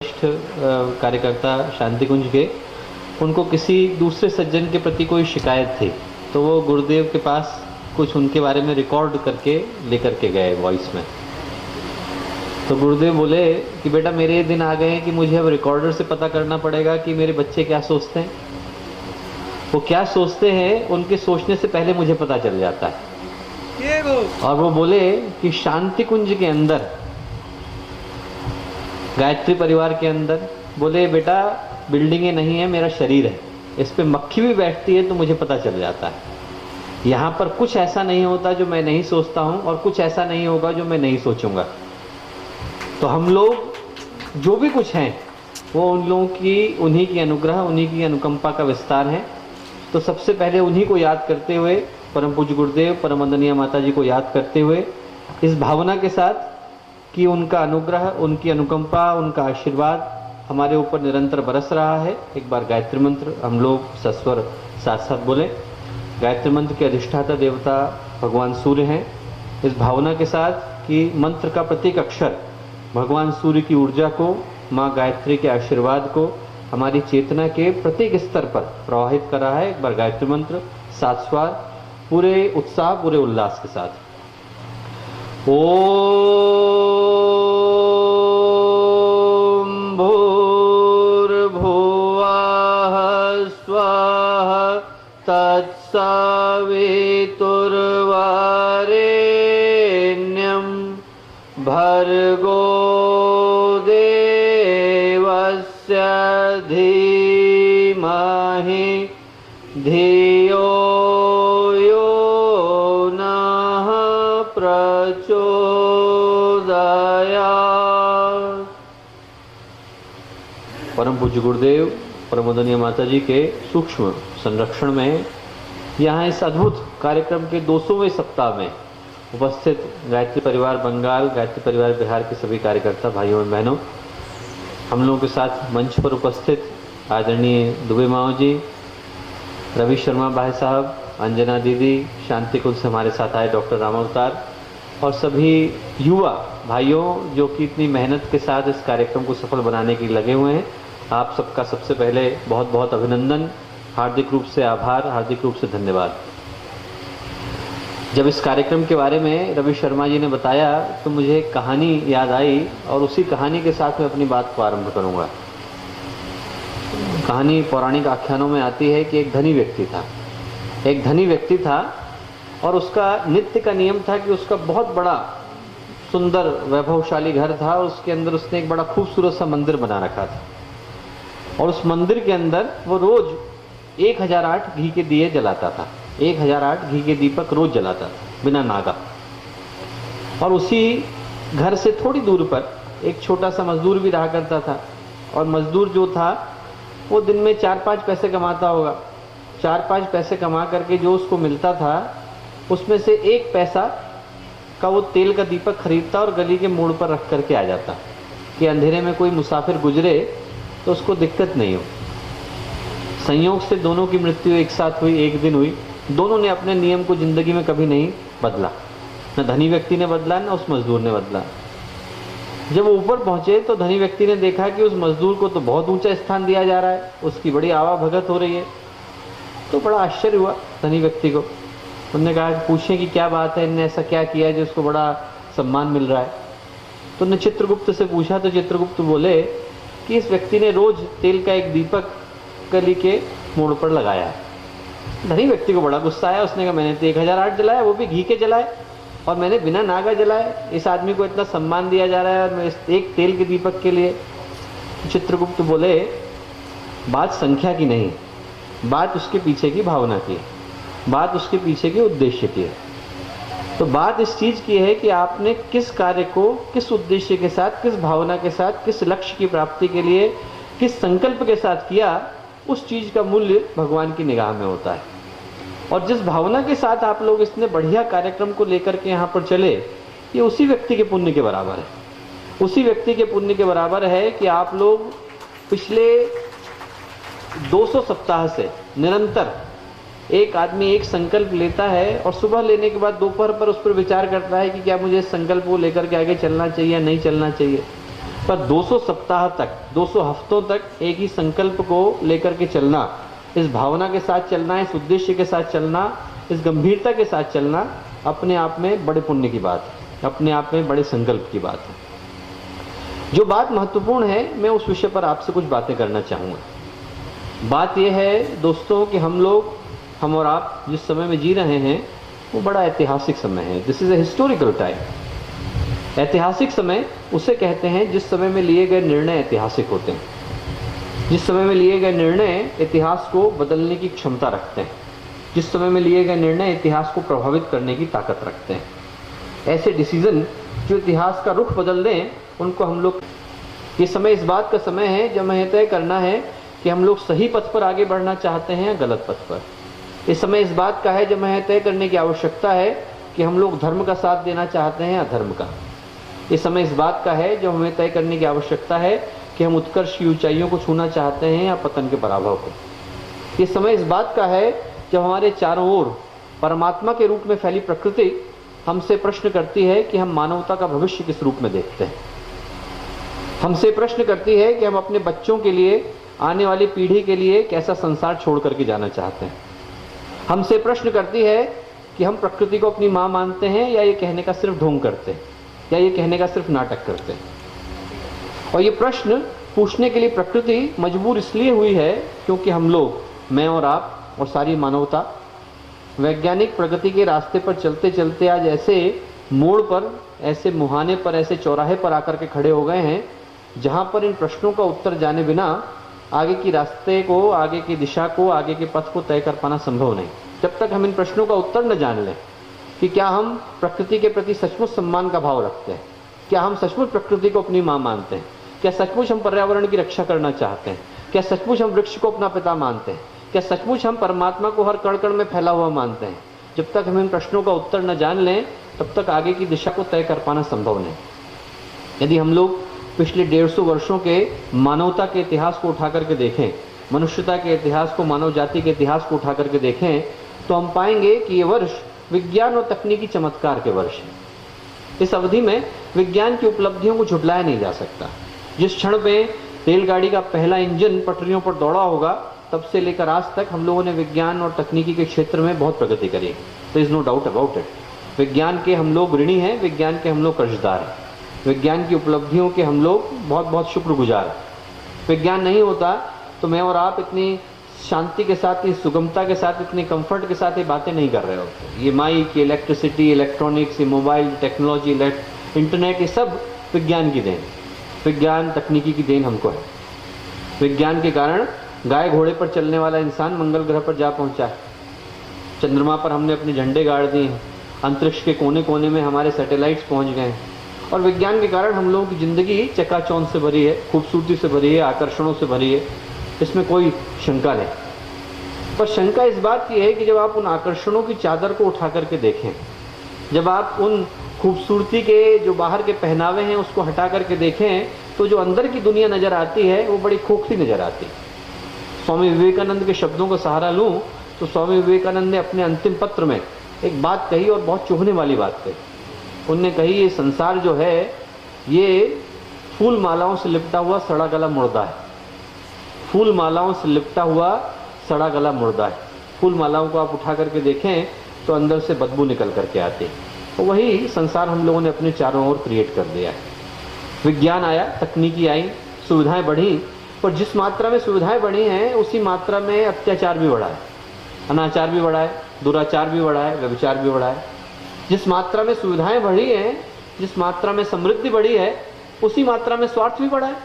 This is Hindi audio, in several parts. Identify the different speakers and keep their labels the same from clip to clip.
Speaker 1: वरिष्ठ कार्यकर्ता शांति कुंज के, उनको किसी दूसरे सज्जन के प्रति कोई शिकायत थी, तो वो गुरुदेव के पास कुछ उनके बारे में रिकॉर्ड करके लेकर के गए वॉइस में। तो गुरुदेव बोले कि बेटा मेरे ये दिन आ गए हैं कि मुझे अब रिकॉर्डर से पता करना पड़ेगा कि मेरे बच्चे क्या सोचते हैं। वो क्या सोचते हैं उनके सोचने से पहले मुझे पता चल जाता है। और वो बोले कि शांति कुंज के अंदर, गायत्री परिवार के अंदर, बोले बेटा बिल्डिंगें नहीं है, मेरा शरीर है, इस पे मक्खी भी बैठती है तो मुझे पता चल जाता है। यहाँ पर कुछ ऐसा नहीं होता जो मैं नहीं सोचता हूँ, और कुछ ऐसा नहीं होगा जो मैं नहीं सोचूंगा। तो हम लोग जो भी कुछ हैं वो उन लोगों की, उन्हीं की अनुग्रह, उन्हीं की अनुकंपा का विस्तार है। तो सबसे पहले उन्हीं को याद करते हुए, परम पूज्य गुरुदेव, परम वंदनीय माता जी को याद करते हुए, इस भावना के साथ कि उनका अनुग्रह, उनकी अनुकंपा, उनका आशीर्वाद हमारे ऊपर निरंतर बरस रहा है। एक बार गायत्री मंत्र हम लोग सस्वर साथ साथ बोले। गायत्री मंत्र के अधिष्ठाता देवता भगवान सूर्य हैं। इस भावना के साथ कि मंत्र का प्रत्येक अक्षर भगवान सूर्य की ऊर्जा को, माँ गायत्री के आशीर्वाद को हमारी चेतना के प्रत्येक स्तर पर प्रवाहित कर रहा है। एक बार गायत्री मंत्र 7 स्वर पूरे उत्साह, पूरे उल्लास के साथ। ओम भूर्भुवः स्वः तत्सवितुर्वरेण्यं भर्गो देवस्य धीमहि धियो यो नः प्रचोदयात्। परम पूज्य गुरुदेव, परम वंदनीय माता जी के सूक्ष्म संरक्षण में यहाँ इस अद्भुत कार्यक्रम के 200वें सप्ताह में उपस्थित गायत्री परिवार बंगाल, गायत्री परिवार बिहार के सभी कार्यकर्ता भाइयों और बहनों, हम लोगों के साथ मंच पर उपस्थित आदरणीय दुबे माओ जी, रवि शर्मा भाई साहब, अंजना दीदी, शांति कुंज से हमारे साथ आए डॉक्टर रामावतार, और सभी युवा भाइयों जो कि इतनी मेहनत के साथ इस कार्यक्रम को सफल बनाने के लिए लगे हुए हैं। आप सबका सबसे पहले बहुत बहुत अभिनंदन, हार्दिक रूप से आभार, हार्दिक रूप से धन्यवाद। जब इस कार्यक्रम के बारे में रवि शर्मा जी ने बताया तो मुझे एक कहानी याद आई, और उसी कहानी के साथ मैं अपनी बात को आरंभ करूंगा। कहानी पौराणिक आख्यानों में आती है कि एक धनी व्यक्ति था, और उसका नित्य का नियम था कि उसका बहुत बड़ा सुंदर वैभवशाली घर था, और उसके अंदर उसने एक बड़ा खूबसूरत सा मंदिर बना रखा था। और उस मंदिर के अंदर वो रोज 1008 घी के दिए जलाता था, 1008 घी के दीपक रोज जलाता था बिना नागा। और उसी घर से थोड़ी दूर पर एक छोटा सा मजदूर भी रहा करता था, और मजदूर जो था वो दिन में 4-5 पैसे कमाता होगा। 4-5 पैसे कमा करके जो उसको मिलता था उसमें से 1 पैसा का वो तेल का दीपक खरीदता और गली के मोड़ पर रख करके आ जाता कि अंधेरे में कोई मुसाफिर गुजरे तो उसको दिक्कत नहीं हो। संयोग से दोनों की मृत्यु एक साथ हुई, एक दिन हुई। दोनों ने अपने नियम को जिंदगी में कभी नहीं बदला, न धनी व्यक्ति ने बदला, न उस मजदूर ने बदला। जब वो ऊपर पहुंचे तो धनी व्यक्ति ने देखा कि उस मजदूर को तो बहुत ऊंचा स्थान दिया जा रहा है, उसकी बड़ी आवाभगत हो रही है। तो बड़ा आश्चर्य हुआ धनी व्यक्ति को। उन्होंने कहा पूछें कि क्या बात है, इनने ऐसा क्या किया जो उसको बड़ा सम्मान मिल रहा है। तो उन्होंने चित्रगुप्त से पूछा, तो चित्रगुप्त बोले कि इस व्यक्ति ने रोज तेल का एक दीपक गली के मोड़ पर लगाया है। धनी व्यक्ति को बड़ा गुस्सा आया। उसने कहा मैंने तो 1008 जलाया, वो भी घी के जलाए, और मैंने बिना नागा जलाए। इस आदमी को इतना सम्मान दिया जा रहा है और मैं एक तेल के दीपक के लिए। चित्रगुप्त बोले बात संख्या की नहीं, बात उसके पीछे की भावना की है, बात उसके पीछे के उद्देश्य की है। तो बात इस चीज की है कि आपने किस कार्य को किस उद्देश्य के साथ, किस भावना के साथ, किस लक्ष्य की प्राप्ति के लिए, किस संकल्प के साथ किया, उस चीज का मूल्य भगवान की निगाह में होता है। और जिस भावना के साथ आप लोग इतने बढ़िया कार्यक्रम को लेकर के यहाँ पर चले, ये उसी व्यक्ति के पुण्य के बराबर है। उसी व्यक्ति के पुण्य के बराबर है कि आप लोग पिछले 200 सप्ताह से निरंतर एक आदमी एक संकल्प लेता है और सुबह लेने के बाद दोपहर पर उस पर विचार करता है कि क्या मुझे इस संकल्प को लेकर के आगे चलना चाहिए या नहीं चलना चाहिए। पर 200 सप्ताह तक, 200 हफ्तों तक एक ही संकल्प को लेकर के चलना, इस भावना के साथ चलना, इस उद्देश्य के साथ चलना, इस गंभीरता के साथ चलना अपने आप में बड़े पुण्य की बात है, अपने आप में बड़े संकल्प की बात है। जो बात महत्वपूर्ण है, मैं उस विषय पर आपसे कुछ बातें करना चाहूँगा। बात यह है दोस्तों कि हम और आप जिस समय में जी रहे हैं वो बड़ा ऐतिहासिक समय है। This is a historical time. ऐतिहासिक समय उसे कहते हैं जिस समय में लिए गए निर्णय ऐतिहासिक होते हैं, जिस समय में लिए गए निर्णय इतिहास को बदलने की क्षमता रखते हैं, जिस समय में लिए गए निर्णय इतिहास को प्रभावित करने की ताकत रखते हैं। ऐसे डिसीजन जो इतिहास का रुख बदल दें, उनको हम लोग, ये समय इस बात का समय है जब हमें तय करना है कि हम लोग सही पथ पर आगे बढ़ना चाहते हैं या गलत पथ पर। इस समय इस बात का है जब हमें तय करने की आवश्यकता है कि हम लोग धर्म का साथ देना चाहते हैं या अधर्म का। इस समय इस बात का है जब हमें तय करने की आवश्यकता है कि हम उत्कर्ष की ऊंचाइयों को छूना चाहते हैं या पतन के पराभव को। इस समय इस बात का है जब हमारे चारों ओर परमात्मा के रूप में फैली प्रकृति हमसे प्रश्न करती है कि हम मानवता का भविष्य किस रूप में देखते हैं। हमसे प्रश्न करती है कि हम अपने बच्चों के लिए, आने वाली पीढ़ी के लिए कैसा संसार छोड़ करके जाना चाहते हैं। हमसे प्रश्न करती है कि हम प्रकृति को अपनी माँ मानते हैं या ये कहने का सिर्फ ढोंग करते हैं, या ये कहने का सिर्फ नाटक करते हैं। और ये प्रश्न पूछने के लिए प्रकृति मजबूर इसलिए हुई है क्योंकि हम लोग, मैं और आप और सारी मानवता, वैज्ञानिक प्रगति के रास्ते पर चलते चलते आज ऐसे मोड़ पर, ऐसे मुहाने पर, ऐसे चौराहे पर आकर के खड़े हो गए हैं जहां पर इन प्रश्नों का उत्तर जाने बिना आगे की रास्ते को, आगे की दिशा को, आगे के पथ को तय कर पाना संभव नहीं। जब तक हम इन प्रश्नों का उत्तर न जान लें कि क्या हम प्रकृति के प्रति सचमुच सम्मान का भाव रखते हैं, क्या हम सचमुच प्रकृति को अपनी माँ मानते हैं, क्या सचमुच हम पर्यावरण की रक्षा करना चाहते हैं, क्या सचमुच हम वृक्ष को अपना पिता मानते हैं, क्या सचमुच हम परमात्मा को हर कण कण में फैला हुआ मानते हैं, जब तक हम इन प्रश्नों का उत्तर न जान लें तब तक आगे की दिशा को तय कर पाना संभव नहीं। यदि हम लोग पिछले 150 वर्षों के मानवता के इतिहास को उठा करके देखें, मनुष्यता के इतिहास को, मानव जाति के इतिहास को उठा करके देखें, तो हम पाएंगे कि ये वर्ष विज्ञान और तकनीकी चमत्कार के वर्ष है। इस अवधि में विज्ञान की उपलब्धियों को झुटलाया नहीं जा सकता। जिस क्षण में रेलगाड़ी का पहला इंजन पटरियों पर दौड़ा होगा, तब से लेकर आज तक हम लोगों ने विज्ञान और तकनीकी के क्षेत्र में बहुत प्रगति करी। There is no doubt about it. विज्ञान के हम लोग ऋणी हैं, विज्ञान के हम लोग कर्जदार हैं, विज्ञान की उपलब्धियों के हम लोग बहुत बहुत शुक्रगुजार हैं। विज्ञान नहीं होता तो मैं और आप इतनी शांति के साथ, इस सुगमता के साथ, इतनी कंफर्ट के साथ ये बातें नहीं कर रहे होते। ये माइक, इलेक्ट्रिसिटी, इलेक्ट्रॉनिक्स, ये मोबाइल टेक्नोलॉजी, इंटरनेट, ये सब विज्ञान की देन, विज्ञान तकनीकी की देन हमको है। विज्ञान के कारण गाय घोड़े पर चलने वाला इंसान मंगल ग्रह पर जा पहुंचा है। चंद्रमा पर हमने अपने झंडे गाड़ दिए हैं। अंतरिक्ष के कोने कोने में हमारे सैटेलाइट्स पहुंच गए हैं। और विज्ञान के कारण हम लोगों की ज़िंदगी चकाचौंध से भरी है, खूबसूरती से भरी है, आकर्षणों से भरी है। इसमें कोई शंका नहीं। पर शंका इस बात की है कि जब आप उन आकर्षणों की चादर को उठा करके देखें, जब आप उन खूबसूरती के जो बाहर के पहनावे हैं उसको हटा करके देखें, तो जो अंदर की दुनिया नज़र आती है वो बड़ी खोखली नज़र आती है। स्वामी विवेकानंद के शब्दों का सहारा लूँ तो स्वामी विवेकानंद ने अपने अंतिम पत्र में एक बात कही और बहुत चुभने वाली बात कही। उनने कही, ये संसार जो है ये फूल मालाओं से लिपटा हुआ सड़ा गला मुर्दा है। फूल मालाओं से लिपटा हुआ सड़ा गला मुर्दा है। फूल मालाओं को आप उठा करके देखें तो अंदर से बदबू निकल करके आती है। तो वही संसार हम लोगों ने अपने चारों ओर क्रिएट कर दिया है। विज्ञान आया, तकनीकी आई, सुविधाएं बढ़ी, और जिस मात्रा में सुविधाएं बढ़ी हैं उसी मात्रा में अत्याचार भी बढ़ा है, अनाचार भी बढ़ा है, दुराचार भी बढ़ा है, व्यभिचार भी बढ़ा है। जिस मात्रा में सुविधाएं बढ़ी हैं, जिस मात्रा में समृद्धि बढ़ी है, उसी मात्रा में स्वार्थ भी बढ़ा है।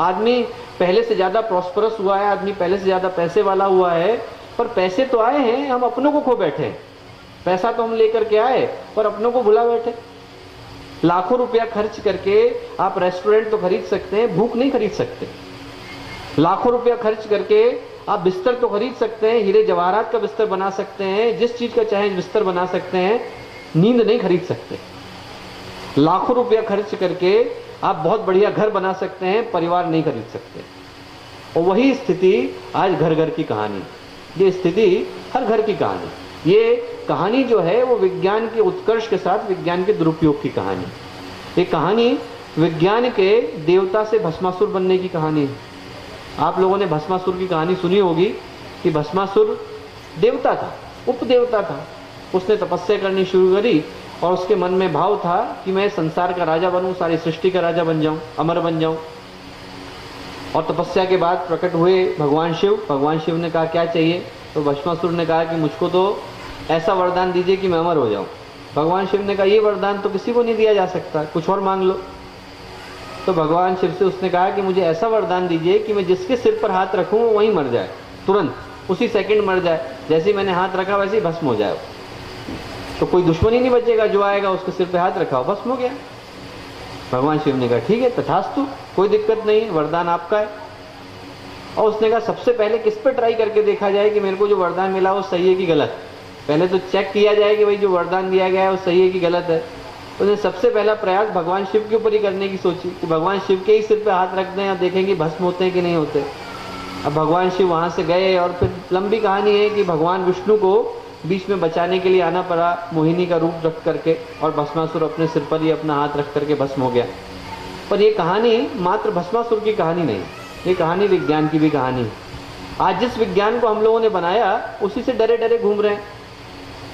Speaker 1: आदमी पहले से ज़्यादा प्रॉस्परस हुआ है, आदमी पहले से ज़्यादा पैसे वाला हुआ है, पर पैसे तो आए हैं, हम अपनों को खो बैठे हैं। पैसा तो हम लेकर के आए पर अपनों को भुला बैठे। लाखों रुपया खर्च करके आप रेस्टोरेंट तो खरीद सकते हैं, भूख नहीं खरीद सकते। लाखों रुपया खर्च करके आप बिस्तर तो खरीद सकते हैं, हीरे जवाहरात का बिस्तर बना सकते हैं, जिस चीज़ का चाहे बिस्तर बना सकते हैं, नींद नहीं खरीद सकते। लाखों रुपया खर्च करके आप बहुत बढ़िया घर बना सकते हैं, परिवार नहीं खरीद सकते। और वही स्थिति आज घर घर की कहानी, ये स्थिति हर घर की कहानी। ये कहानी जो है वो विज्ञान के उत्कर्ष के साथ विज्ञान के दुरुपयोग की कहानी। ये कहानी विज्ञान के देवता से भस्मासुर बनने की कहानी है। आप लोगों ने भस्मासुर की कहानी सुनी होगी कि भस्मासुर देवता था, उपदेवता था। उसने तपस्या करनी शुरू करी और उसके मन में भाव था कि मैं संसार का राजा बनूं, सारी सृष्टि का राजा बन जाऊं, अमर बन जाऊं। और तपस्या के बाद प्रकट हुए भगवान शिव। भगवान शिव ने कहा क्या चाहिए? तो भस्मासुर ने कहा कि मुझको तो ऐसा वरदान दीजिए कि मैं अमर हो जाऊं। भगवान शिव ने कहा ये वरदान तो किसी को नहीं दिया जा सकता, कुछ और मांग लो। तो भगवान शिव से उसने कहा कि मुझे ऐसा वरदान दीजिए कि मैं जिसके सिर पर हाथ रखूं वो वहीं मर जाए, तुरंत उसी सेकंड मर जाए, जैसे ही मैंने हाथ रखा वैसे ही भस्म हो जाए। तो कोई दुश्मन ही नहीं बचेगा, जो आएगा उसके सिर पे हाथ रखा भस्म हो गया। भगवान शिव ने कहा ठीक है तथास्तु, कोई दिक्कत नहीं, वरदान आपका है। और उसने कहा सबसे पहले किस पे ट्राई करके देखा जाए कि मेरे को जो वरदान मिला वो सही है कि गलत। पहले तो चेक किया जाए कि भाई जो वरदान दिया गया है वो सही है कि गलत है। उसने सबसे पहला प्रयास भगवान शिव के ऊपर ही करने की सोची कि भगवान शिव के ही सिर पे हाथ रख दें और देखें कि भस्म होते हैं कि नहीं होते। अब भगवान शिव वहां से गए और फिर लंबी कहानी है कि भगवान विष्णु को बीच में बचाने के लिए आना पड़ा, मोहिनी का रूप रख करके, और भस्मासुर अपने सिर पर ही अपना हाथ रख करके भस्म हो गया। पर ये कहानी मात्र भस्मासुर की कहानी नहीं, ये कहानी विज्ञान की भी कहानी है। आज जिस विज्ञान को हम लोगों ने बनाया उसी से डरे डरे घूम रहे हैं।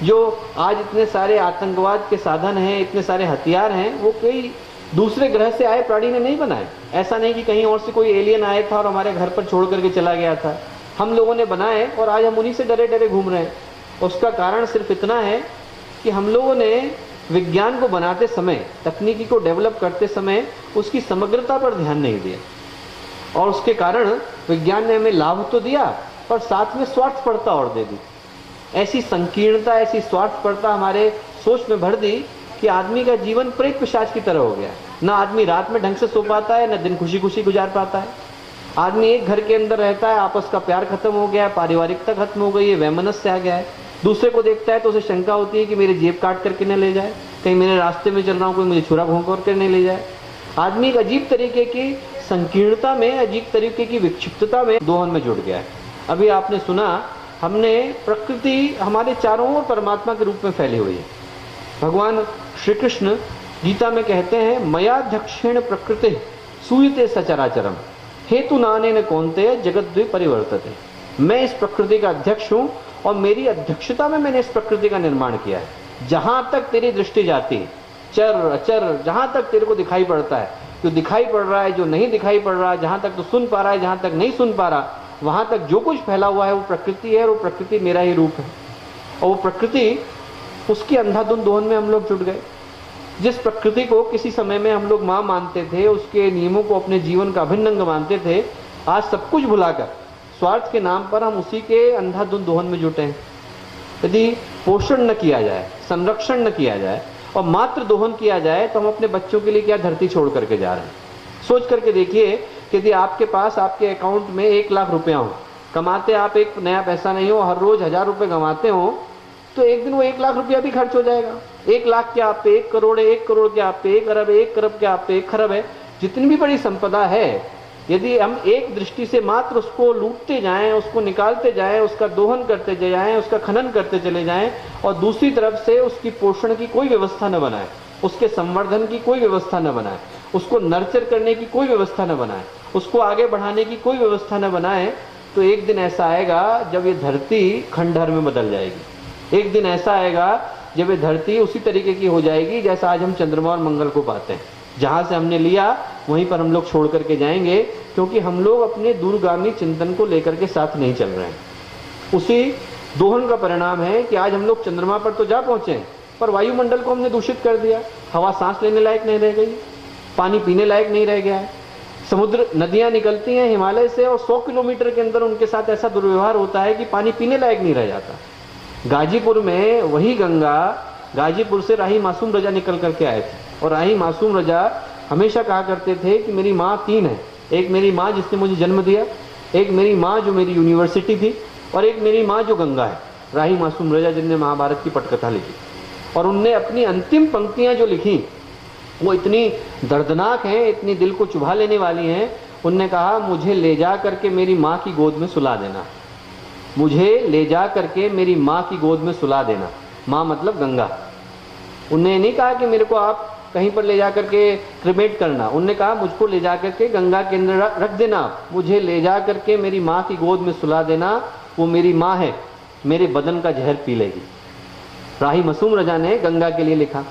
Speaker 1: जो आज इतने सारे आतंकवाद के साधन हैं, इतने सारे हथियार हैं, वो कोई दूसरे ग्रह से आए प्राणी ने नहीं बनाए। ऐसा नहीं कि कहीं और से कोई एलियन आया था और हमारे घर पर छोड़ करके चला गया था, हम लोगों ने बनाए और आज हम उन्हीं से डरे डरे घूम रहे हैं। उसका कारण सिर्फ इतना है कि हम लोगों ने विज्ञान को बनाते समय, तकनीकी को डेवलप करते समय उसकी समग्रता पर ध्यान नहीं दिया, और उसके कारण विज्ञान ने हमें लाभ तो दिया पर साथ में स्वार्थपरता और दे दी। ऐसी संकीर्णता, ऐसी स्वार्थपरता हमारे सोच में भर दी कि आदमी का जीवन प्रेत पिशाच की तरह हो गया। ना आदमी रात में ढंग से सो पाता है, न दिन खुशी खुशी गुजार पाता है। आदमी एक घर के अंदर रहता है, आपस का प्यार खत्म हो गया है, पारिवारिकता खत्म हो गई है, वैमनस्य आ गया है। दूसरे को देखता है तो उसे शंका होती है कि मेरी जेब काट करके न ले जाए, कहीं मेरे रास्ते में चल रहा हूँ कोई मुझे छुरा भोंक कर नहीं ले जाए। आदमी एक अजीब तरीके की संकीर्णता में, अजीब तरीके की विक्षिप्तता में, दोहन में जुड़ गया है। अभी आपने सुना, हमने प्रकृति हमारे चारों ओर परमात्मा के रूप में फैली हुई है। भगवान श्री कृष्ण गीता में कहते हैं मयाध्यक्षेण प्रकृति सूयते सचराचरम हेतु नानेन कौन्तेय जगद्द्वय परिवर्तते। मैं इस प्रकृति का अध्यक्ष हूँ और मेरी अध्यक्षता में मैंने इस प्रकृति का निर्माण किया है। जहां तक तेरी दृष्टि जाती है, चर अचर, जहां तक तेरे को दिखाई पड़ता है, जो दिखाई पड़ रहा है, जो नहीं दिखाई पड़ रहा है, जहां तक तो सुन पा रहा है, जहां तक नहीं सुन पा रहा, वहां तक जो कुछ फैला हुआ है वो प्रकृति है, और वो प्रकृति मेरा ही रूप है। और वो प्रकृति, उसकी अंधाधुंध दोहन में हम लोग जुट गए। जिस प्रकृति को किसी समय में हम लोग माँ मानते थे, उसके नियमों को अपने जीवन का अभिन्न अंग मानते थे, आज सब कुछ भुलाकर स्वार्थ के नाम पर हम उसी के अंधाधुंध दोहन में जुटे हैं। यदि पोषण न किया जाए, संरक्षण न किया जाए और मात्र दोहन किया जाए तो हम अपने बच्चों के लिए क्या धरती छोड़ करके जा रहे हैं। सोच करके देखिए कि यदि आपके पास, आपके अकाउंट में 1 लाख रुपया हो, कमाते आप एक नया पैसा नहीं हो, हर रोज 1000 रुपये कमाते हो, तो एक दिन वो 1 लाख रुपया भी खर्च हो जाएगा। 1 लाख के आप पे 1 करोड़ है, 1 करोड़ के आप पे 1 अरब है, 1 अरब के आप पे 1 खरब है। जितनी भी बड़ी संपदा है, यदि हम एक दृष्टि से मात्र उसको लूटते जाएं, उसको निकालते जाएं, उसका दोहन करते जाएं, उसका खनन करते चले जाएं, और दूसरी तरफ से उसकी पोषण की कोई व्यवस्था न बनाए, उसके संवर्धन की कोई व्यवस्था न बनाए, उसको नर्चर करने की कोई व्यवस्था न बनाए, उसको आगे बढ़ाने की कोई व्यवस्था न बनाए, तो एक दिन ऐसा आएगा जब ये धरती खंडहर में बदल जाएगी। एक दिन ऐसा आएगा जब ये धरती उसी तरीके की हो जाएगी जैसा आज हम चंद्रमा और मंगल को पाते हैं। जहां से हमने लिया वहीं पर हम लोग छोड़ करके जाएंगे, क्योंकि हम लोग अपने दूरगामी चिंतन को लेकर के साथ नहीं चल रहे हैं। उसी दोहन का परिणाम है कि आज हम लोग चंद्रमा पर तो जा पहुंचे, पर वायुमंडल को हमने दूषित कर दिया। हवा सांस लेने लायक नहीं रह गई, पानी पीने लायक नहीं रह गया है। समुद्र, नदियां निकलती हैं हिमालय से और 100 किलोमीटर के अंदर उनके साथ ऐसा दुर्व्यवहार होता है कि पानी पीने लायक नहीं रह जाता। गाजीपुर में वही गंगा, गाजीपुर से राही मासूम रजा निकल करके आए थे, और राही मासूम रजा हमेशा कहा करते थे कि मेरी माँ 3 है। एक मेरी माँ जिसने मुझे जन्म दिया, एक मेरी माँ जो मेरी यूनिवर्सिटी थी, और एक मेरी माँ जो गंगा है। राही मासूम रजा जिनने महाभारत की पटकथा लिखी, और उनने अपनी अंतिम पंक्तियां जो लिखी वो इतनी दर्दनाक हैं, इतनी दिल को चुभा लेने वाली हैं। उनने कहा, मुझे ले जा करके मेरी माँ की गोद में सुला देना, मुझे ले जा करके मेरी माँ की गोद में सुला देना। माँ मतलब गंगा। उन्होंने नहीं कहा कि मेरे को आप कहीं पर ले जा करके क्रिमेट करना, उन्होंने कहा मुझको ले जा करके गंगा के अंदर रख देना, मुझे ले जा करके मेरी माँ की गोद में सुला देना, वो मेरी माँ है, मेरे बदन का जहर पी लेगी। राही मासूम रजा ने गंगा के लिए लिखा।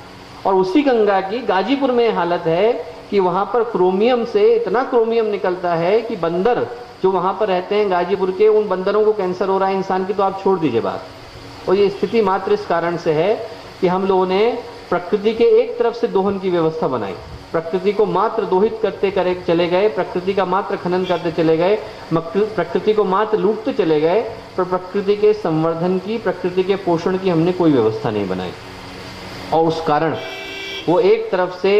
Speaker 1: और उसी गंगा की गाजीपुर में हालत है कि वहां पर क्रोमियम से इतना क्रोमियम निकलता है कि बंदर जो वहां पर रहते हैं गाजीपुर के, उन बंदरों को कैंसर हो रहा है इंसान की, तो आप छोड़ दीजिए बात। और ये स्थिति मात्र इस कारण से है कि हम लोगों ने प्रकृति के एक तरफ से दोहन की व्यवस्था बनाई, प्रकृति को मात्र दोहित करते करे चले गए, प्रकृति का मात्र खनन करते चले गए, प्रकृति को मात्र लूटते चले गए, पर प्रकृति के संवर्धन की, प्रकृति के पोषण की हमने कोई व्यवस्था नहीं बनाई। और उस कारण वो एक तरफ से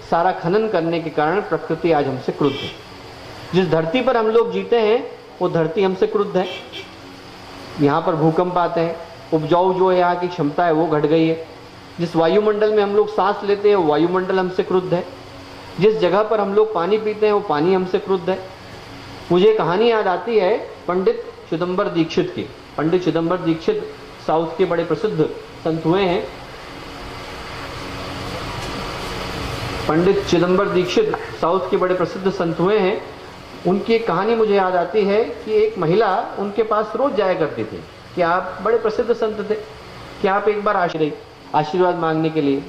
Speaker 1: सारा खनन करने के कारण प्रकृति आज हमसे क्रुद्ध है। जिस धरती पर हम लोग जीते हैं वो धरती हमसे क्रुद्ध है। यहाँ पर भूकंप आते हैं, उपजाऊ जो यहाँ की क्षमता है वो घट गई है। जिस वायुमंडल में हम लोग सांस लेते हैं वो वायुमंडल हमसे क्रुद्ध है। जिस जगह पर हम लोग पानी पीते हैं वो पानी हमसे क्रुद्ध है। मुझे कहानी याद आती है पंडित चिदंबर दीक्षित की। पंडित चिदंबर दीक्षित साउथ के बड़े प्रसिद्ध संत हुए हैं। पंडित चिदंबर दीक्षित साउथ के बड़े प्रसिद्ध संत हुए हैं। उनकी एक कहानी मुझे याद आती है कि एक महिला उनके पास रोज जाया करती थी कि आप बड़े प्रसिद्ध संत थे, कि आप एक बार आशीर्वाद मांगने के लिए।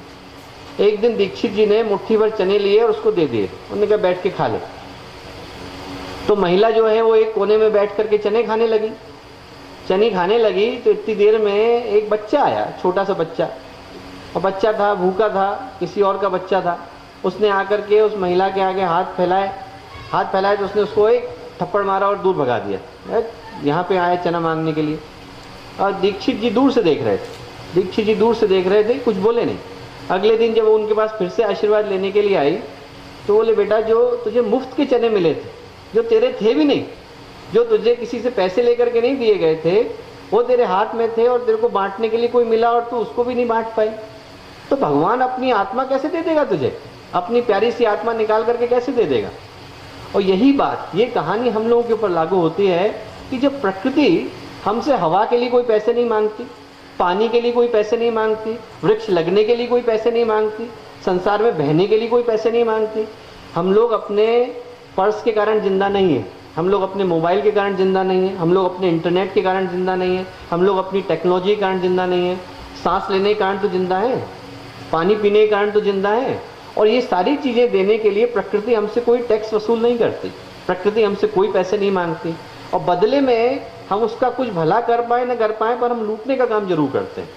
Speaker 1: एक दिन दीक्षित जी ने मुट्ठी भर चने लिए और उसको दे दिए। उन्होंने कहा बैठ के खा ले। तो महिला जो है वो एक कोने में बैठ करके चने खाने लगी। चने खाने लगी तो इतनी देर में एक बच्चा आया, छोटा सा बच्चा, और बच्चा था भूखा था, किसी और का बच्चा था। उसने आकर के उस महिला के आगे हाथ फैलाए तो उसने उसको एक थप्पड़ मारा और दूर भगा दिया। यहाँ पे आए चना मांगने के लिए। और दीक्षित जी दूर से देख रहे थे, कुछ बोले नहीं। अगले दिन जब वो उनके पास फिर से आशीर्वाद लेने के लिए आई तो बोले बेटा जो तुझे मुफ्त के चने मिले थे, जो तेरे थे भी नहीं, जो तुझे किसी से पैसे लेकर के नहीं दिए गए थे, वो तेरे हाथ में थे और तेरे को बांटने के लिए कोई मिला और तू उसको भी नहीं बांट पाई, तो भगवान अपनी आत्मा कैसे दे देगा तुझे? अपनी प्यारी सी आत्मा निकाल करके कैसे दे देगा? और यही बात, ये कहानी हम लोगों के ऊपर लागू होती है कि जब प्रकृति हमसे हवा के लिए कोई पैसे नहीं मांगती, पानी के लिए कोई पैसे नहीं मांगती, वृक्ष लगने के लिए कोई पैसे नहीं मांगती, संसार में बहने के लिए कोई पैसे नहीं मांगती। हम लोग अपने पर्स के कारण जिंदा नहीं है, हम लोग अपने मोबाइल के कारण जिंदा नहीं है, हम लोग अपने इंटरनेट के कारण जिंदा नहीं है, हम लोग अपनी टेक्नोलॉजी के कारण जिंदा नहीं है, सांस लेने के कारण तो जिंदा है, पानी पीने के कारण तो जिंदा है। और ये सारी चीजें देने के लिए प्रकृति हमसे कोई टैक्स वसूल नहीं करती, प्रकृति हमसे कोई पैसे नहीं मांगती, और बदले में हम उसका कुछ भला कर पाए न कर पाए, पर हम लूटने का काम जरूर करते हैं।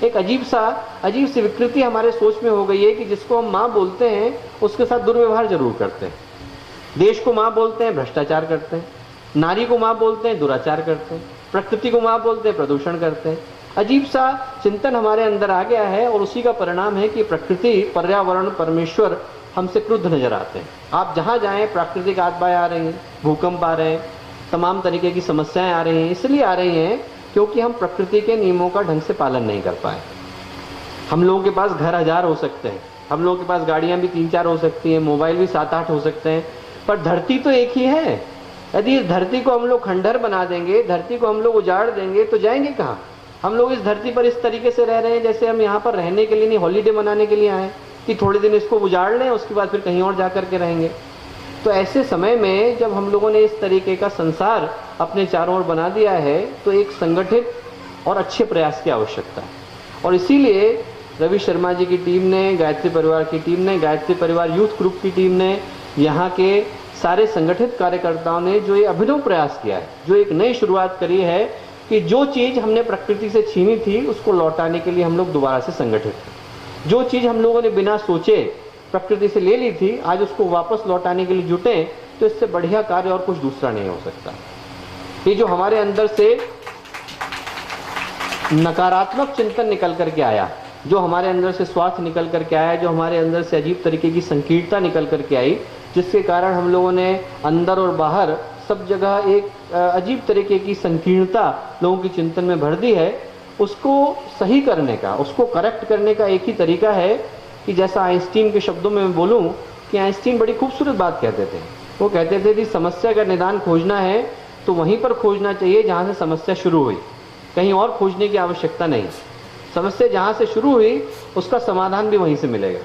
Speaker 1: एक अजीब सी विकृति हमारे सोच में हो गई है कि जिसको हम माँ बोलते हैं उसके साथ दुर्व्यवहार जरूर करते हैं। देश को माँ बोलते हैं, भ्रष्टाचार करते हैं, नारी को माँ बोलते हैं, दुराचार करते हैं, प्रकृति को माँ बोलते हैं, प्रदूषण करते हैं। अजीब सा चिंतन हमारे अंदर आ गया है और उसी का परिणाम है कि प्रकृति, पर्यावरण, परमेश्वर हमसे क्रुद्ध नजर आते हैं। आप जहाँ जाएं प्राकृतिक आपदाएं आ रही हैं, भूकंप आ रहे हैं, तमाम तरीके की समस्याएं आ रही हैं। इसलिए आ रही हैं क्योंकि हम प्रकृति के नियमों का ढंग से पालन नहीं कर पाए। हम लोगों के पास घर 1000 हो सकते हैं, हम लोगों के पास गाड़ियां भी 3-4 हो सकती हैं, मोबाइल भी 7-8 हो सकते हैं, पर धरती तो एक ही है। यदि इस धरती को हम लोग खंडहर बना देंगे, धरती को हम लोग उजाड़ देंगे, तो जाएंगे कहाँ? हम लोग इस धरती पर इस तरीके से रह रहे हैं जैसे हम यहाँ पर रहने के लिए नहीं, हॉलीडे मनाने के लिए आए कि थोड़े दिन इसको उजाड़ लें, उसके बाद फिर कहीं और जा करके रहेंगे। तो ऐसे समय में जब हम लोगों ने इस तरीके का संसार अपने चारों ओर बना दिया है, तो एक संगठित और अच्छे प्रयास की आवश्यकता है। और इसीलिए रवि शर्मा जी की टीम ने, गायत्री परिवार की टीम ने, गायत्री परिवार यूथ ग्रुप की टीम ने, यहाँ के सारे संगठित कार्यकर्ताओं ने जो ये अभिनव प्रयास किया है, जो एक नई शुरुआत करी है कि जो चीज़ हमने प्रकृति से छीनी थी उसको लौटाने के लिए हम लोग दोबारा से संगठित हैं। जो चीज़ हम लोगों ने बिना सोचे प्रकृति से ले ली थी, आज उसको वापस लौटाने के लिए जुटे, तो इससे बढ़िया कार्य और कुछ दूसरा नहीं हो सकता। ये जो हमारे अंदर से नकारात्मक चिंतन निकल करके आया, जो हमारे अंदर से स्वार्थ निकल करके आया, जो हमारे अंदर से अजीब तरीके की संकीर्णता निकल करके आई, जिसके कारण हम लोगों ने अंदर और बाहर सब जगह एक अजीब तरीके की संकीर्णता लोगों की चिंतन में भर दी है, उसको सही करने का, उसको करेक्ट करने का एक ही तरीका है कि जैसा आइंस्टीन के शब्दों में मैं बोलूं कि आइंस्टीन बड़ी खूबसूरत बात कहते थे। वो कहते थे कि समस्या का निदान खोजना है तो वहीं पर खोजना चाहिए जहाँ से समस्या शुरू हुई, कहीं और खोजने की आवश्यकता नहीं। समस्या जहाँ से शुरू हुई उसका समाधान भी वहीं से मिलेगा।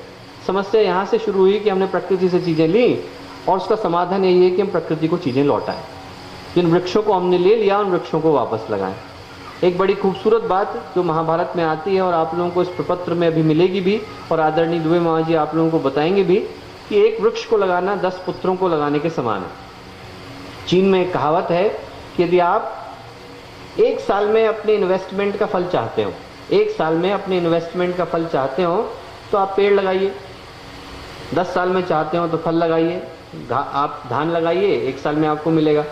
Speaker 1: समस्या यहाँ से शुरू हुई कि हमने प्रकृति से चीजें ली और उसका समाधान यही है कि हम प्रकृति को चीजें लौटाएं। जिन वृक्षों को हमने ले लिया उन वृक्षों को वापस लगाएं। एक बड़ी खूबसूरत बात जो महाभारत में आती है और आप लोगों को इस प्रपत्र में अभी मिलेगी भी और आदरणीय दुबे मामा जी आप लोगों को बताएंगे भी कि एक वृक्ष को लगाना 10 पुत्रों को लगाने के समान है। चीन में एक कहावत है कि यदि आप 1 साल में अपने इन्वेस्टमेंट का फल चाहते हो, 1 साल में अपने इन्वेस्टमेंट का फल चाहते हो तो आप पेड़ लगाइए। 10 साल में चाहते हो तो फल लगाइए। आप धान लगाइए, 1 साल में आपको मिलेगा।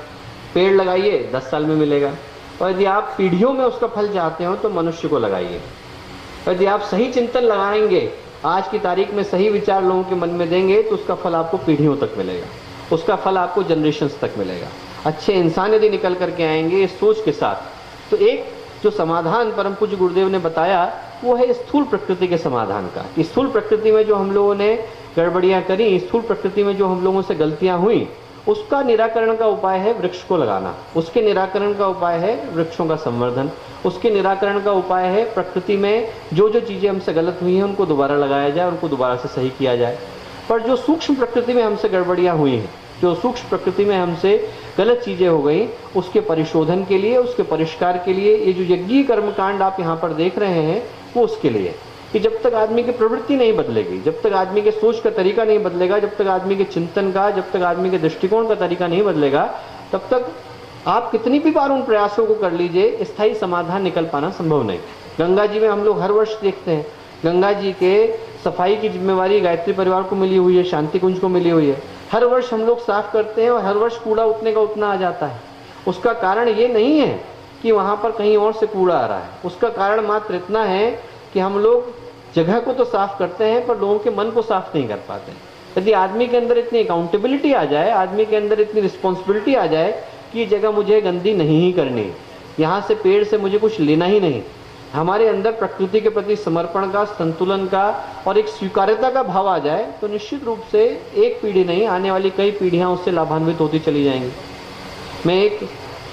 Speaker 1: पेड़ लगाइए, 10 साल में मिलेगा। और यदि आप पीढ़ियों में उसका फल चाहते हो तो मनुष्य को लगाइए। यदि आप सही चिंतन लगाएंगे, आज की तारीख में सही विचार लोगों के मन में देंगे तो उसका फल आपको पीढ़ियों तक मिलेगा, उसका फल आपको जनरेशन्स तक मिलेगा। अच्छे इंसान यदि निकल करके आएंगे इस सोच के साथ, तो एक जो समाधान परम पूज्य गुरुदेव ने बताया वो है स्थूल प्रकृति के समाधान का। स्थूल प्रकृति में जो हम लोगों ने गड़बड़ियां करी, स्थूल प्रकृति में जो हम लोगों से गलतियां हुई, उसका निराकरण का उपाय है वृक्ष को लगाना। उसके निराकरण का उपाय है वृक्षों का संवर्धन। उसके निराकरण का उपाय है प्रकृति में जो जो चीजें हमसे गलत हुई हैं उनको दोबारा लगाया जाए, उनको दोबारा से सही किया जाए। पर जो सूक्ष्म प्रकृति में हमसे गड़बड़ियां हुई हैं, जो सूक्ष्म प्रकृति में हमसे गलत चीजें हो गई, उसके परिशोधन के लिए, उसके परिष्कार के लिए ये जो यज्ञीय कर्मकांड आप यहाँ पर देख रहे हैं वो उसके लिए कि जब तक आदमी की प्रवृत्ति नहीं बदलेगी, जब तक आदमी के सोच का तरीका नहीं बदलेगा, जब तक आदमी के चिंतन का, जब तक आदमी के दृष्टिकोण का तरीका नहीं बदलेगा, तब तक आप कितनी भी बार उन प्रयासों को कर लीजिए, स्थायी समाधान निकल पाना संभव नहीं। गंगा जी में हम लोग हर वर्ष देखते हैं, गंगा जी के सफाई की जिम्मेवारी गायत्री परिवार को मिली हुई है, शांति कुंज को मिली हुई है। हर वर्ष हम लोग साफ करते हैं और हर वर्ष कूड़ा उतने का उतना आ जाता है। उसका कारण ये नहीं है कि वहां पर कहीं और से कूड़ा आ रहा है, उसका कारण मात्र इतना है कि हम लोग जगह को तो साफ करते हैं पर लोगों के मन को साफ नहीं कर पाते। यदि आदमी के अंदर इतनी अकाउंटेबिलिटी आ जाए, आदमी के अंदर इतनी रिस्पॉन्सिबिलिटी आ जाए कि ये जगह मुझे गंदी नहीं ही करनी, यहाँ से पेड़ से मुझे कुछ लेना ही नहीं, हमारे अंदर प्रकृति के प्रति समर्पण का, संतुलन का और एक स्वीकार्यता का भाव आ जाए, तो निश्चित रूप से एक पीढ़ी नहीं, आने वाली कई पीढ़ियां उससे लाभान्वित होती चली जाएंगी। मैं एक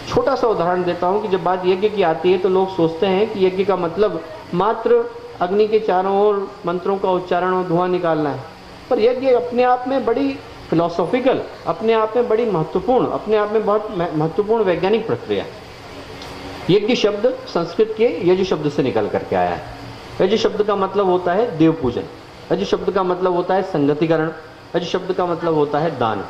Speaker 1: छोटा सा उदाहरण देता हूं कि जब बात यज्ञ की आती है तो लोग सोचते हैं कि यज्ञ का मतलब मात्र अग्नि के चारों ओर मंत्रों का उच्चारण और धुआं निकालना है। पर यज्ञ अपने आप में बड़ी फिलोसॉफिकल, अपने आप में बड़ी महत्वपूर्ण, अपने आप में बहुत महत्वपूर्ण वैज्ञानिक प्रक्रिया है। यज्ञ शब्द संस्कृत के यज शब्द से निकल करके आया है। यज शब्द का मतलब होता है देव पूजन, यज शब्द का मतलब होता है संगतिकरण, यज शब्द का मतलब होता है दान।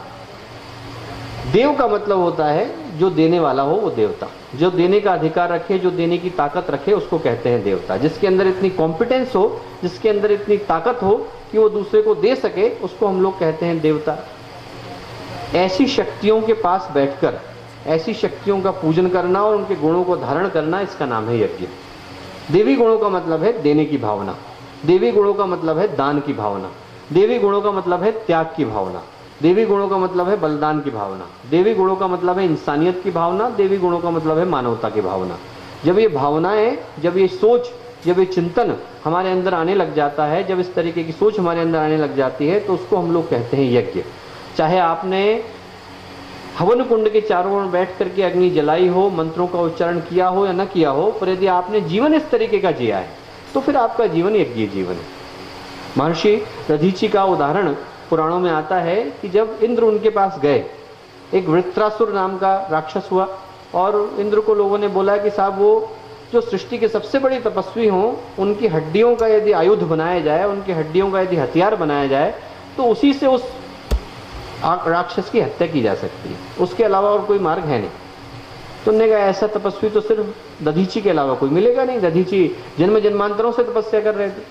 Speaker 1: देव का मतलब होता है जो देने वाला हो वो देवता, जो देने का अधिकार रखे, जो देने की ताकत रखे उसको कहते हैं देवता। जिसके अंदर इतनी कॉम्पिटेंस हो, जिसके अंदर इतनी ताकत हो कि वो दूसरे को दे सके, उसको हम लोग कहते हैं देवता। ऐसी शक्तियों के पास बैठकर ऐसी शक्तियों का पूजन करना और उनके गुणों को धारण करना, इसका नाम है यज्ञ। देवी गुणों का मतलब है देने की भावना, देवी गुणों का मतलब है दान की भावना, देवी गुणों का मतलब है त्याग की भावना, देवी गुणों का मतलब है बलिदान की भावना, देवी गुणों का मतलब है इंसानियत की भावना, देवी गुणों का मतलब है मानवता की भावना। जब ये भावनाएं, जब ये सोच, जब ये चिंतन हमारे अंदर आने लग जाता है, जब इस तरीके की सोच हमारे अंदर आने लग जाती है, तो उसको हम लोग कहते हैं यज्ञ। चाहे आपने हवन कुंड के चारों ओर बैठ करके अग्नि जलाई हो, मंत्रों का उच्चारण किया हो या न किया हो, पर यदि आपने जीवन इस तरीके का जिया है तो फिर आपका जीवन यज्ञ जीवन है। महर्षि दधीची का उदाहरण पुराणों में आता है कि जब इंद्र उनके पास गए, एक वृत्रासुर नाम का राक्षस हुआ और इंद्र को लोगों ने बोला कि साहब वो जो सृष्टि के सबसे बड़ी तपस्वी हों, उनकी हड्डियों का यदि आयुध बनाया जाए, उनकी हड्डियों का यदि हथियार बनाया जाए तो उसी से उस राक्षस की हत्या की जा सकती है, उसके अलावा और कोई मार्ग है नहीं। तो उन्होंने कहा ऐसा तपस्वी तो सिर्फ दधीची के अलावा कोई मिलेगा नहीं। दधीची जन्म जन्मांतरों से तपस्या कर रहे थे।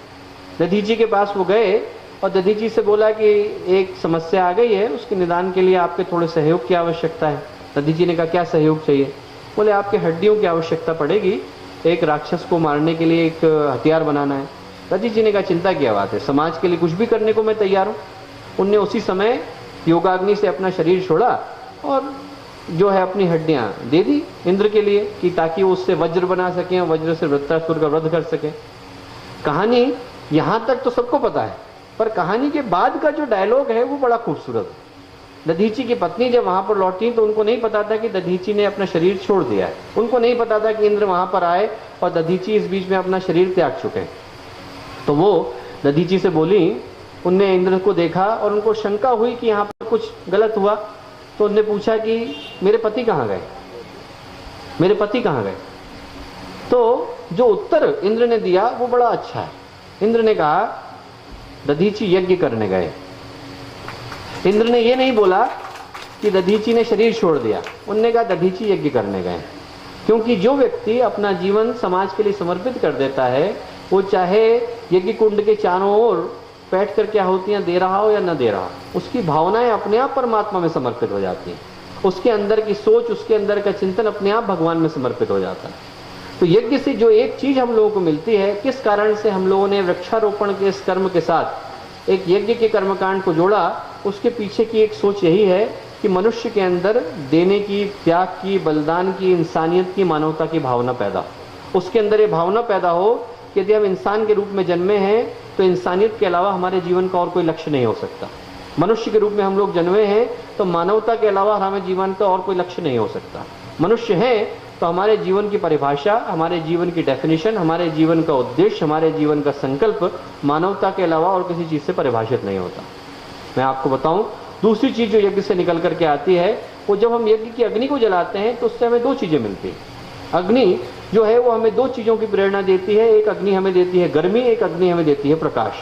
Speaker 1: दधीची के पास वो गए और दधीची से बोला कि एक समस्या आ गई है, उसके निदान के लिए आपके थोड़े सहयोग की आवश्यकता है। दधीची ने कहा क्या सहयोग चाहिए? बोले आपके हड्डियों की आवश्यकता पड़ेगी, एक राक्षस को मारने के लिए एक हथियार बनाना है। दधीची ने कहा चिंता की बात है, समाज के लिए कुछ भी करने को मैं तैयार हूँ। उनने उसी समय योगाग्नि से अपना शरीर छोड़ा और जो है अपनी हड्डियां दे दी इंद्र के लिए कि ताकि वो उससे वज्र बना सके और वज्र से वृत्रासुर का वध कर सके। कहानी यहां तक तो सबको पता है, पर कहानी के बाद का जो डायलॉग है वो बड़ा खूबसूरत है। दधीची की पत्नी जब वहां पर लौटी तो उनको नहीं पता था कि दधीची ने अपना शरीर छोड़ दिया है, उनको नहीं पता था कि इंद्र वहां पर आए और दधीची इस बीच में अपना शरीर त्याग चुके। तो वो दधीची से बोली उनने इंद्र को देखा और उनको शंका हुई कि यहाँ पर कुछ गलत हुआ, तो उनने पूछा कि मेरे पति कहाँ गए, मेरे पति कहाँ गए। तो जो उत्तर इंद्र ने दिया वो बड़ा अच्छा है। इंद्र ने कहा दधीची यज्ञ करने गए। इंद्र ने ये नहीं बोला कि दधीची ने शरीर छोड़ दिया, उनने कहा दधीची यज्ञ करने गए। क्योंकि जो व्यक्ति अपना जीवन समाज के लिए समर्पित कर देता है, वो चाहे यज्ञ कुंड के चारों ओर बैठ करके आहुतियां दे रहा हो या न दे रहा हो, उसकी भावनाएं अपने आप परमात्मा में समर्पित हो जाती हैं। उसके अंदर की सोच, उसके अंदर का चिंतन अपने आप भगवान में समर्पित हो जाता है। तो यज्ञ से जो एक चीज हम लोगों को मिलती है, किस कारण से हम लोगों ने वृक्षारोपण के इस कर्म के साथ एक यज्ञ के कर्मकांड को जोड़ा, उसके पीछे की एक सोच यही है कि मनुष्य के अंदर देने की, त्याग की, बलिदान की, इंसानियत की, मानवता की भावना पैदा हो। उसके अंदर ये भावना पैदा हो कि यदि हम इंसान के रूप में जन्मे हैं तो इंसानियत के अलावा हमारे जीवन का और कोई लक्ष्य नहीं हो सकता। मनुष्य के रूप में हम लोग जन्मे हैं तो मानवता के अलावा हमें जीवन का और कोई लक्ष्य नहीं हो सकता। मनुष्य हैं तो हमारे जीवन की परिभाषा, हमारे जीवन की डेफिनेशन, हमारे जीवन का उद्देश्य, हमारे जीवन का संकल्प मानवता के अलावा और किसी चीज से परिभाषित नहीं होता। मैं आपको बताऊं, दूसरी चीज जो यज्ञ से निकल करके आती है, वो जब हम यज्ञ की अग्नि को जलाते हैं तो उससे हमें दो चीजें मिलती हैं। अग्नि जो है वो हमें दो चीजों की प्रेरणा देती है। एक अग्नि हमें देती है गर्मी, एक अग्नि हमें देती है प्रकाश।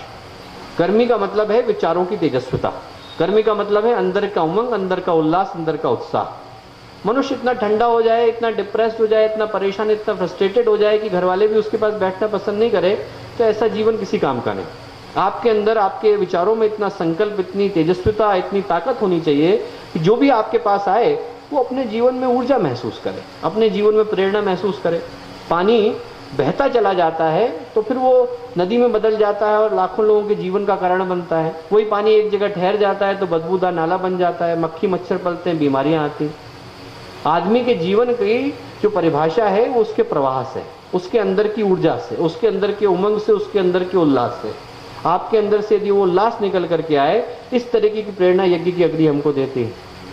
Speaker 1: गर्मी का मतलब है विचारों की तेजस्विता, गर्मी का मतलब है अंदर का उमंग, अंदर का उल्लास, अंदर का उत्साह। मनुष्य इतना ठंडा हो जाए, इतना डिप्रेस्ड हो जाए, इतना परेशान, इतना फ्रस्ट्रेटेड हो जाए कि घर वाले भी उसके पास बैठना पसंद नहीं करे, तो ऐसा जीवन किसी काम का नहीं। आपके अंदर, आपके विचारों में इतना संकल्प, इतनी तेजस्विता, इतनी ताकत होनी चाहिए कि जो भी आपके पास आए वो अपने जीवन में ऊर्जा महसूस करे, अपने जीवन में प्रेरणा महसूस करे। पानी बहता चला जाता है तो फिर वो नदी में बदल जाता है और लाखों लोगों के जीवन का कारण बनता है। वही पानी एक जगह ठहर जाता है तो बदबूदार नाला बन जाता है, मक्खी मच्छर पलते हैं, बीमारियां आती। आदमी के जीवन की जो परिभाषा है वो उसके प्रवाह से, उसके अंदर की ऊर्जा से, उसके अंदर के उमंग से, उसके अंदर के उल्लास से। आपके अंदर से यदि वो उल्लास निकल करके आए, इस तरीके की प्रेरणा यज्ञ की अग्नि हमको देती है।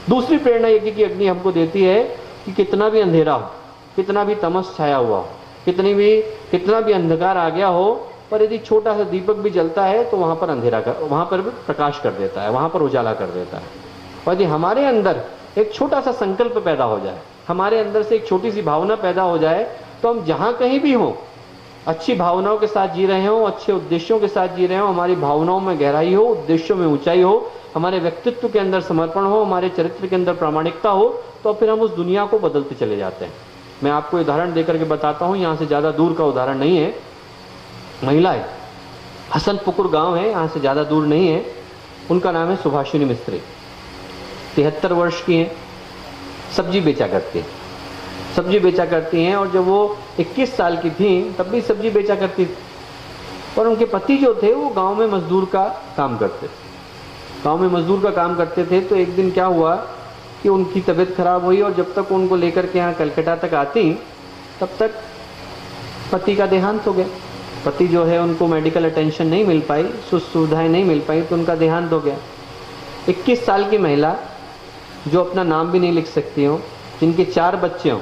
Speaker 1: दूसरी प्रेरणा यज्ञ की अग्नि हमको देती है कि कितना भी अंधेरा हो, कितना भी तमस छाया हुआ हो, कितना भी अंधकार आ गया हो, पर यदि छोटा सा दीपक भी जलता है तो वहां पर भी प्रकाश कर देता है, वहां पर उजाला कर देता है। और यदि हमारे अंदर एक छोटा सा संकल्प पैदा हो जाए, हमारे अंदर से एक छोटी सी भावना पैदा हो जाए, तो हम जहां कहीं भी हों अच्छी भावनाओं के साथ जी रहे हो, अच्छे उद्देश्यों के साथ जी रहे हो, हमारी भावनाओं में गहराई हो, उद्देश्यों में ऊंचाई हो, हमारे व्यक्तित्व के अंदर समर्पण हो, हमारे चरित्र के अंदर प्रामाणिकता हो, तो फिर हम उस दुनिया को बदलते चले जाते हैं। मैं आपको उदाहरण देकर के बताता हूं, यहां से ज्यादा दूर का उदाहरण नहीं है। महिलाएं, हसनपुकुर गांव है, यहां से ज्यादा दूर नहीं है। उनका नाम है सुभाषिनी मिस्त्री, 73 वर्ष की हैं, सब्जी बेचा करती हैं। और जब वो 21 साल की थी तब भी सब्जी बेचा करती थी। और उनके पति जो थे वो गांव में मजदूर का काम करते थे। तो एक दिन क्या हुआ कि उनकी तबीयत खराब हुई और जब तक उनको लेकर के यहाँ कलकत्ता तक आती तब तक पति का देहांत हो गया। पति जो है उनको मेडिकल अटेंशन नहीं मिल पाई, सुविधाएं नहीं मिल पाई, तो उनका देहांत हो गया। 21 साल की महिला जो अपना नाम भी नहीं लिख सकती हो, जिनके 4 बच्चे हों,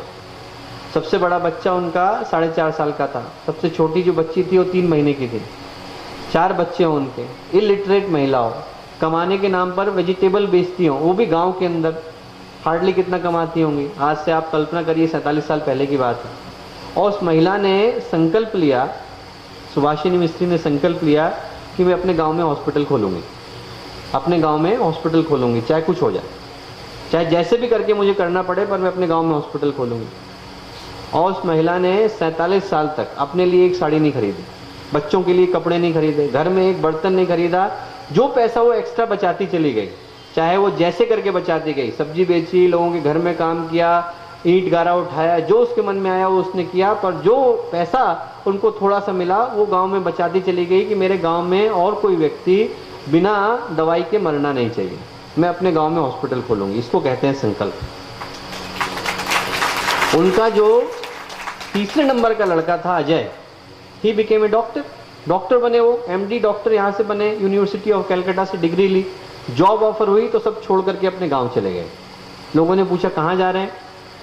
Speaker 1: सबसे बड़ा बच्चा उनका 4.5 साल का था, सबसे छोटी जो बच्ची थी वो 3 महीने की थी, 4 बच्चे हों उनके, इलिटरेट महिला हो, कमाने के नाम पर वेजिटेबल बेचती हो, वो भी गांव के अंदर, हार्डली कितना कमाती होंगी। आज से आप कल्पना करिए 47 साल पहले की बात है। और उस महिला ने संकल्प लिया, सुभाषिनी मिस्त्री ने संकल्प लिया कि मैं अपने गांव में हॉस्पिटल खोलूंगी, चाहे कुछ हो जाए, चाहे जैसे भी करके मुझे करना पड़े, पर मैं अपने गांव में हॉस्पिटल खोलूंगी। और उस महिला ने 47 साल तक अपने लिए एक साड़ी नहीं खरीदी, बच्चों के लिए कपड़े नहीं खरीदे, घर में एक बर्तन नहीं खरीदा। जो पैसा वो एक्स्ट्रा बचाती चली गई, चाहे वो जैसे करके बचाती गई, सब्जी बेची, लोगों के घर में काम किया, ईंट गारा उठाया, जो उसके मन में आया वो उसने किया। पर जो पैसा उनको थोड़ा सा मिला वो गांव में बचाती चली गई कि मेरे गांव में और कोई व्यक्ति बिना दवाई के मरना नहीं चाहिए, मैं अपने गांव में हॉस्पिटल खोलूंगी। इसको कहते हैं संकल्प। उनका जो तीसरे नंबर का लड़का था Ajay, he became a doctor बने, वो एमडी डॉक्टर यहाँ से बने, यूनिवर्सिटी ऑफ कलकत्ता से डिग्री ली। जॉब ऑफर हुई तो सब छोड़ करके अपने गांव चले गए। लोगों ने पूछा कहाँ जा रहे हैं,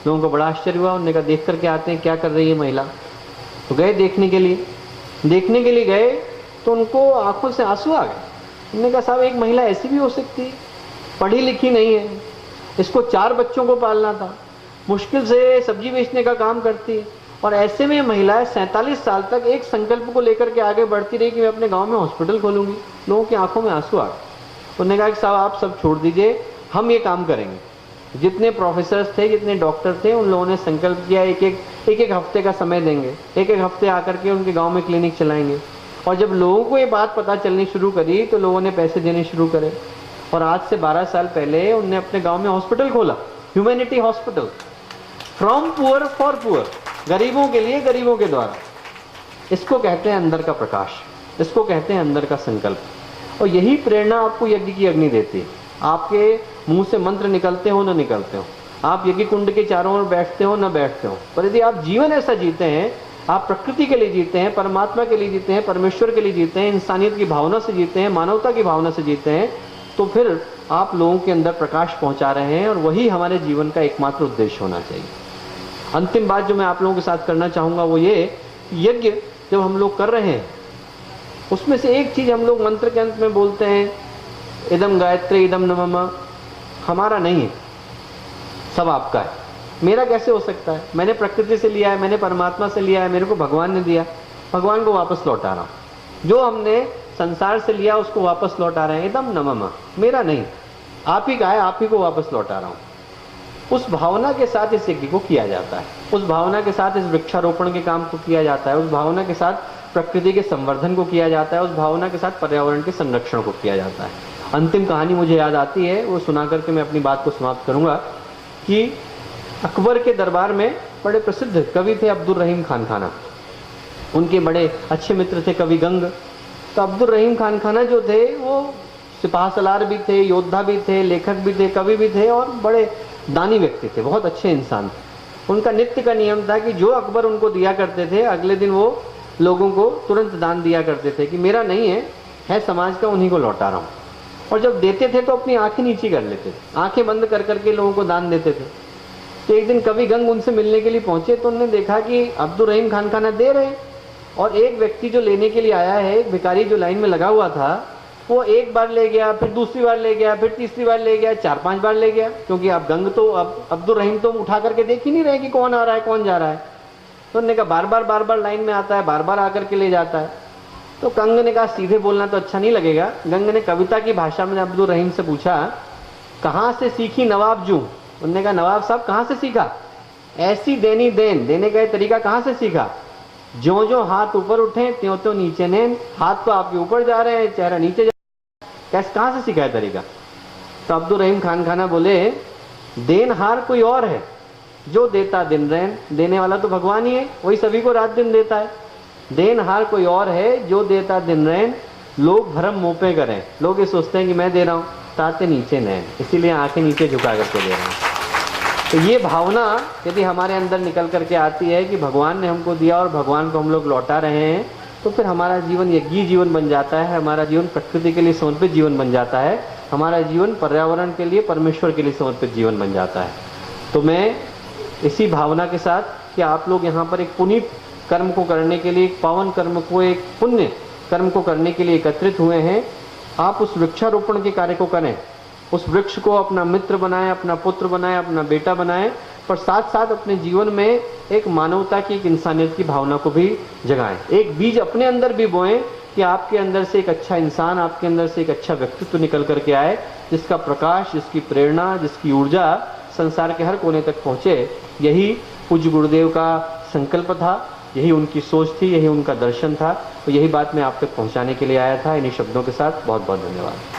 Speaker 1: लोगों को बड़ा आश्चर्य हुआ। उन्होंने कहा देख करके आते हैं क्या कर रही है महिला। तो गए देखने के लिए गए तो उनको आंखों से आंसू आ गए। उन्होंने कहा साहब एक महिला ऐसी भी हो सकती है, पढ़ी लिखी नहीं है, इसको 4 बच्चों को पालना था, मुश्किल से सब्जी बेचने का काम करती है, और ऐसे में महिलाएं 47 साल तक एक संकल्प को लेकर के आगे बढ़ती रही कि मैं अपने गांव में हॉस्पिटल खोलूंगी। लोगों की आंखों में आंसू आ गए। उन्होंने कहा कि साहब आप सब छोड़ दीजिए, हम ये काम करेंगे। जितने प्रोफेसर्स थे, जितने डॉक्टर थे, उन लोगों ने संकल्प किया एक एक हफ्ते का समय देंगे, एक हफ्ते आकर के उनके गांव में क्लिनिक चलाएंगे। और जब लोगों को ये बात पता चलनी शुरू करी तो लोगों ने पैसे देने शुरू करे, और आज से 12 साल पहले उनने अपने गांव में हॉस्पिटल खोला, humanity hospital, from poor for poor, गरीबों के लिए, गरीबों के द्वारा। इसको कहते हैं अंदर का प्रकाश, इसको कहते हैं अंदर का संकल्प। और यही प्रेरणा आपको यज्ञ की अग्नि देती है। आपके मुंह से मंत्र निकलते हो न निकलते हो, आप यज्ञ कुंड के चारों ओर बैठते हो न बैठते हो, पर यदि आप जीवन ऐसा जीते हैं, आप प्रकृति के लिए जीते हैं, परमात्मा के लिए जीते हैं, परमेश्वर के लिए जीते हैं, इंसानियत की भावना से जीते हैं, मानवता की भावना से जीते हैं, तो फिर आप लोगों के अंदर प्रकाश पहुंचा रहे हैं, और वही हमारे जीवन का एकमात्र उद्देश्य होना चाहिए। अंतिम बात जो मैं आप लोगों के साथ करना चाहूंगा वो ये, यज्ञ जब हम लोग कर रहे हैं उसमें से एक चीज हम लोग मंत्र के अंत में बोलते हैं, इदम गायत्री इदम नमः, हमारा नहीं है, सब आपका है। मेरा कैसे हो सकता है? मैंने प्रकृति से लिया है, मैंने परमात्मा से लिया है, मेरे को भगवान ने दिया, भगवान को वापस लौटा रहा हूं। जो हमने संसार से लिया उसको वापस लौटा रहे हैं, इदम नमः, मेरा नहीं, आप ही का है, आप ही को वापस लौटा रहा हूं। उस भावना के साथ इस यज्ञ को किया जाता है, उस भावना के साथ इस वृक्षारोपण के काम को किया जाता है, उस भावना के साथ प्रकृति के संवर्धन को किया जाता है, उस भावना के साथ पर्यावरण के संरक्षण को किया जाता है। अंतिम कहानी मुझे याद आती है, वो सुना करके मैं अपनी बात को समाप्त करूंगा, कि अकबर के दरबार में बड़े प्रसिद्ध कवि थे अब्दुल रहीम खान खाना, उनके बड़े अच्छे मित्र थे कवि गंग। तो अब्दुल रहीम खान खाना जो थे वो सिपाह सलार भी थे, योद्धा भी थे, लेखक भी थे, कवि भी थे, और बड़े दानी व्यक्ति थे, बहुत अच्छे इंसान थे। उनका नित्य का नियम था कि जो अकबर उनको दिया करते थे, अगले दिन वो लोगों को तुरंत दान दिया करते थे, कि मेरा नहीं है समाज का, उन्हीं को लौटा रहा हूँ। और जब देते थे तो अपनी आंखें नीची कर लेते थे, आंखें बंद कर करके लोगों को दान देते थे। तो एक दिन कवि गंग उनसे मिलने के लिए पहुंचे, तो उन्होंने देखा कि अब्दुल रहीम खान खाना दे रहे, और एक व्यक्ति जो लेने के लिए आया है, एक भिखारी जो लाइन में लगा हुआ था, वो एक बार ले गया, फिर दूसरी बार ले गया, फिर तीसरी बार ले गया, 4-5 बार ले गया, क्योंकि अब गंग तो, अब अब्दुल रहीम तो उठा करके देख ही नहीं रहे कि कौन आ रहा है कौन जा रहा है। तो उन्होंने कहा बार बार लाइन में आता है, बार बार आकर के ले जाता है। तो गंग ने कहा सीधे बोलना तो अच्छा नहीं लगेगा। गंग ने कविता की भाषा में अब्दुल रहीम से पूछा, कहाँ से सीखी नवाब जू? उन्होंने कहा नवाब साहब कहाँ से सीखा? ऐसी देनी देन, देने का तरीका कहाँ से सीखा? जो जो हाथ ऊपर उठे त्यों त्यों नीचे नेन, हाथ तो आपके ऊपर जा रहे हैं, चेहरा नीचे जा, कैसे कहाँ से सीखा है तरीका? तो अब्दुल रहीम खान खाना बोले, देनहार कोई और है, जो देता दिन रैन, देने वाला तो भगवान ही है, वही सभी को रात दिन देता है। देनहार कोई और है, जो देता दिन रैन, लोग भरम मुंह पे करें, लोग ये सोचते हैं कि मैं दे रहा हूँ, ताते नीचे नैन, इसीलिए आंखें नीचे झुका करके दे रहा हूँ। तो ये भावना यदि हमारे अंदर निकल करके आती है कि भगवान ने हमको दिया और भगवान को हम लोग लौटा रहे हैं, तो फिर हमारा जीवन यज्ञी जीवन बन जाता है, हमारा जीवन प्रकृति के लिए समर्पित जीवन बन जाता है, हमारा जीवन पर्यावरण के लिए, परमेश्वर के लिए समर्पित जीवन बन जाता है। तो मैं इसी भावना के साथ कि आप लोग यहाँ पर एक पुनीत कर्म को करने के लिए, एक पावन कर्म को, एक पुण्य कर्म को करने के लिए एकत्रित हुए हैं, आप उस वृक्षारोपण के कार्य को करें, उस वृक्ष को अपना मित्र बनाएं, अपना पुत्र बनाएं, अपना बेटा बनाएं, पर साथ साथ अपने जीवन में एक मानवता की, एक इंसानियत की भावना को भी जगाएं। एक बीज अपने अंदर भी बोएं कि आपके अंदर से एक अच्छा इंसान, आपके अंदर से एक अच्छा व्यक्तित्व निकल करके आए, जिसका प्रकाश, जिसकी प्रेरणा, जिसकी ऊर्जा संसार के हर कोने तक पहुंचे। यही पूज्य गुरुदेव का संकल्प था, यही उनकी सोच थी, यही उनका दर्शन था, तो यही बात मैं आप तक पहुंचाने के लिए आया था। इन्हीं शब्दों के साथ बहुत बहुत धन्यवाद।